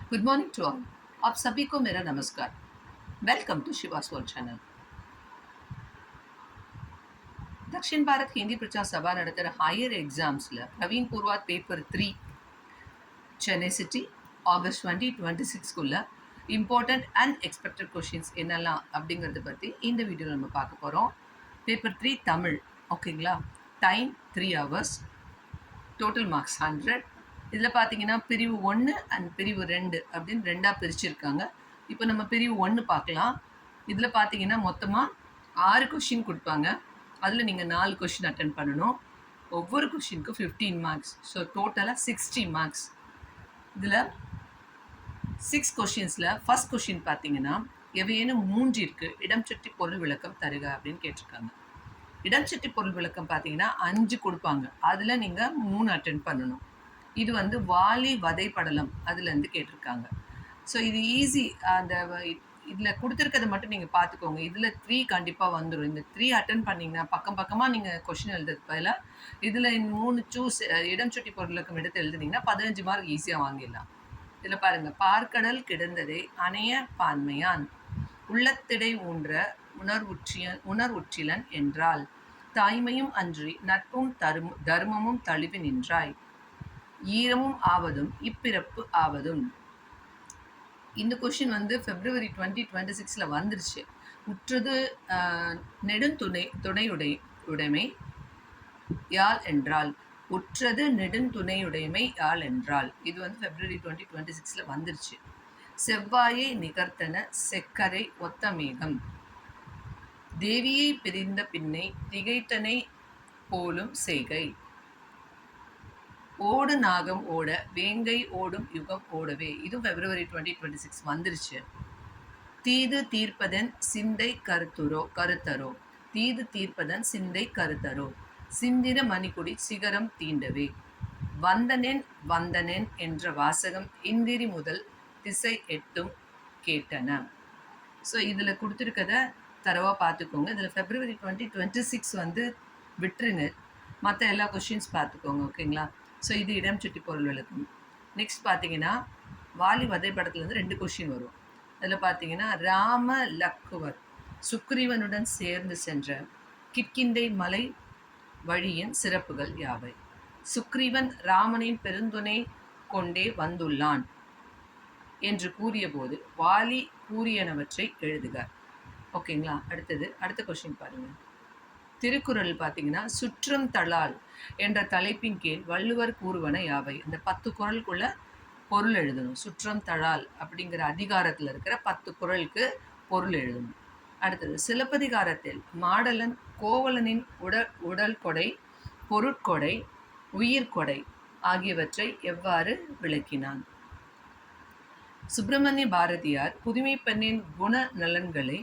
Good morning to all. आप सभी को मेरा नमस्कार। Welcome to Shivas world channel. Dakshin Bharat Hindi Prachar Sabha நடத்துகிற ஹையர் எக்ஸாம்ஸில் Praveen Purvardh paper 3 Chennai city August 2026குள்ள இம்பார்ட்டண்ட் அண்ட் எக்ஸ்பெக்டட் கொஷின்ஸ் என்னெல்லாம் அப்படிங்கிறத பற்றி இந்த வீடியோவில் நம்ம பார்க்க போகிறோம். பேப்பர் 3 தமிழ், ஓகேங்களா? Time 3 hours, total marks 100. இதில் பார்த்தீங்கன்னா பிரிவு 1 அண்ட் பிரிவு 2 அப்படின்னு ரெண்டாக பிரிச்சுருக்காங்க. இப்போ நம்ம பிரிவு 1 பார்க்கலாம். இதில் பார்த்தீங்கன்னா மொத்தமாக 6 கொஷின் கொடுப்பாங்க. அதில் நீங்கள் 4 கொஷின் அட்டன் பண்ணணும். ஒவ்வொரு கொஷினுக்கும் 15 மார்க்ஸ். ஸோ டோட்டலாக 60 மார்க்ஸ். இதில் 6 கொஷின்ஸில் ஃபஸ்ட் கொஷின் பார்த்தீங்கன்னா எவையேனும் 3 இடம் சுற்றி பொருள் விளக்கம் தருக அப்படின்னு கேட்டிருக்காங்க. இடம் சுற்றி பொருள் விளக்கம் பார்த்தீங்கன்னா 5 கொடுப்பாங்க. அதில் நீங்கள் 3 அட்டன் பண்ணணும். இது வந்து வாலி வதைப்படலம் அதுலேருந்து கேட்டிருக்காங்க. ஸோ இது ஈஸி. அந்த இதில் கொடுத்துருக்கதை மட்டும் நீங்கள் பார்த்துக்கோங்க. இதில் 3 கண்டிப்பாக வந்துடும். இந்த 3 அட்டன் பண்ணிங்கன்னா பக்கம் பக்கமாக நீங்கள் கொஷின் எழுதுறது பதிலாக இதில் 3 சூஸ் இடம் சுட்டி பொருளுக்கும் எடுத்து எழுதுனீங்கன்னா 15 மார்க் ஈஸியாக வாங்கிடலாம். இதில் பாருங்கள், பார்க்கடல் கிடந்ததை அணைய பான்மையான் உள்ளத்திடை ஊன்ற உணர்வுற்றிலன் என்றால் தாய்மையும் அன்றி நட்பும் தர்மமும் தழுவி நின்றாய் ஈரமும் ஆவதும் இப்பிறப்பு ஆவதும். இந்த கொஷின் வந்து February 2026 வந்துருச்சு. உற்றது நெடுந்துணையுடைமை யாழ் என்றால் உற்றது நெடுந்துணையுடைமை யாழ் என்றால் இது வந்து February 2026 வந்துருச்சு. செவ்வாயை நிகர்த்தன செக்கரை ஒத்த மேகம் தேவியை பிரிந்த பின்னை திகைத்தனை போலும் செய்கை ஓடு நாகம் ஓட வேங்கை ஓடும் யுகம் ஓடவே இதுவும் February 2026 வந்துருச்சு. தீது தீர்ப்பதன் சிந்தை கருத்தரோ தீது தீர்ப்பதன் சிந்தை கருத்தரோ சிந்திர மணிக்குடி சிகரம் தீண்டவே வந்தனென் என்ற வாசகம் இந்திரி முதல் திசை எட்டும் கேட்டன. ஸோ இதில் கொடுத்துருக்கத தரவாக பார்த்துக்கோங்க. இதில் February 2026 வந்து விட்டுருங்க. மற்ற எல்லா கொஷின்ஸ் பார்த்துக்கோங்க, ஓகேங்களா? ஸோ இது இடம் சுட்டி பொருள் விளக்கம். நெக்ஸ்ட் பார்த்தீங்கன்னா வாலி வதைப்படத்துலேருந்து 2 கொஷின் வரும். அதில் பார்த்தீங்கன்னா ராம லக்குவர் சுக்ரீவனுடன் சேர்ந்து சென்ற கிட்கிண்டை மலை வழியின் சிறப்புகள் யாவை? சுக்ரீவன் ராமனின் பெருந்துணை கொண்டே வந்துள்ளான் என்று கூறியபோது வாலி கூறியனவற்றை எழுதுக. ஓகேங்களா? அடுத்த கொஷின் பாருங்கள். திருக்குறள் பார்த்தீங்கன்னா சுற்றம் தளால் என்ற தலைப்பின் கீழ் வள்ளுவர் கூறுவன யாவை? இந்த 10 குறளுக்குள்ள பொருள் எழுதணும். சுற்றம் தளால் அப்படிங்கிற அதிகாரத்தில் இருக்கிற 10 குறளுக்கு பொருள் எழுதணும். அடுத்தது சிலப்பதிகாரத்தில் மாடலன் கோவலனின் உடல் கொடை, பொருட்கொடை, உயிர்கொடை ஆகியவற்றை எவ்வாறு விளக்கினான்? சுப்பிரமணிய பாரதியார் புதுமை பெண்ணின் குண நலன்களை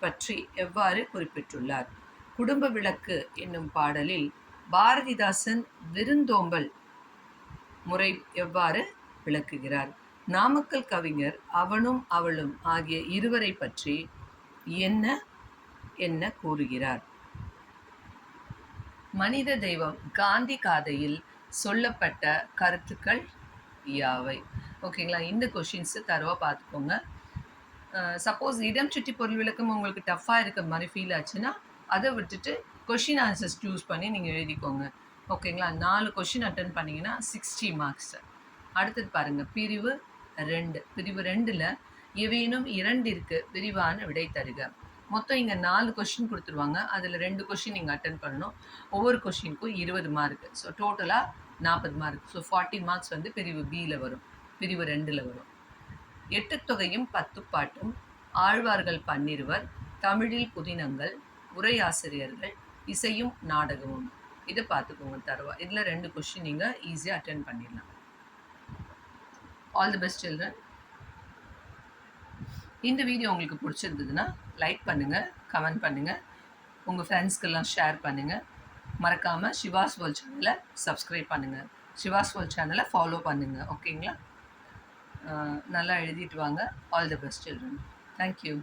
பற்றி எவ்வாறு குறிப்பிட்டுள்ளார்? குடும்ப விளக்கு என்னும் பாடலில் பாரதிதாசன் விருந்தோம்பல் முறை எவ்வாறு விளக்குகிறார்? நாமக்கல் கவிஞர் அவனும் அவளும் ஆகிய இருவரை பற்றி என்ன கூறுகிறார்? மனித தெய்வம் காந்தி காதையில் சொல்லப்பட்ட கருத்துக்கள் யாவை? ஓகேங்களா? இந்த கொஷின்ஸ் தரவா பார்த்துக்கோங்க. சப்போஸ் இடம் சுட்டி பொருள் விளக்கம் உங்களுக்கு டஃப்பாக இருக்க மாதிரி ஃபீல் ஆச்சுன்னா அதை விட்டுட்டு கொஷின் ஆன்சர்ஸ் சூஸ் பண்ணி நீங்கள் எழுதிக்கோங்க, ஓகேங்களா? 4 கொஷின் அட்டன் பண்ணிங்கன்னா 60 மார்க்ஸ். அடுத்தது பாருங்கள், பிரிவு 2. பிரிவு 2ல் எவையேனும் 2 விரிவான விடை தருக. மொத்தம் இங்கே 4 கொஷின் கொடுத்துருவாங்க. அதில் 2 கொஷின் நீங்கள் அட்டன் பண்ணணும். ஒவ்வொரு கொஷினுக்கும் 20 மார்க். ஸோ டோட்டலாக 40 மார்க். ஸோ 40 மார்க்ஸ் வந்து பிரிவு பியில் வரும், பிரிவு 2ல் வரும். 8 தொகையும் 10 பாட்டும் ஆழ்வார்கள் 12 தமிழில் புதினங்கள் உரையாசிரியர்கள் இசையும் நாடகமும். இதை பார்த்துக்கோங்க தரவா. இதில் 2 கொஷின் நீங்கள் ஈஸியாக அட்டென்ட் பண்ணிடலாம். All the best children. இந்த வீடியோ உங்களுக்கு பிடிச்சிருந்ததுன்னா லைக் பண்ணுங்கள், கமெண்ட் பண்ணுங்கள், உங்கள் ஃப்ரெண்ட்ஸ்க்கெல்லாம் ஷேர் பண்ணுங்கள். மறக்காமல் சிவாஸ் வேர்ல்ட் சேனலை சப்ஸ்கிரைப் பண்ணுங்கள், சிவாஸ் வேர்ல்ட் சேனலை ஃபாலோ பண்ணுங்கள், ஓகேங்களா? நல்லா எழுதிட்டு வாங்க. All the best children. Thank you.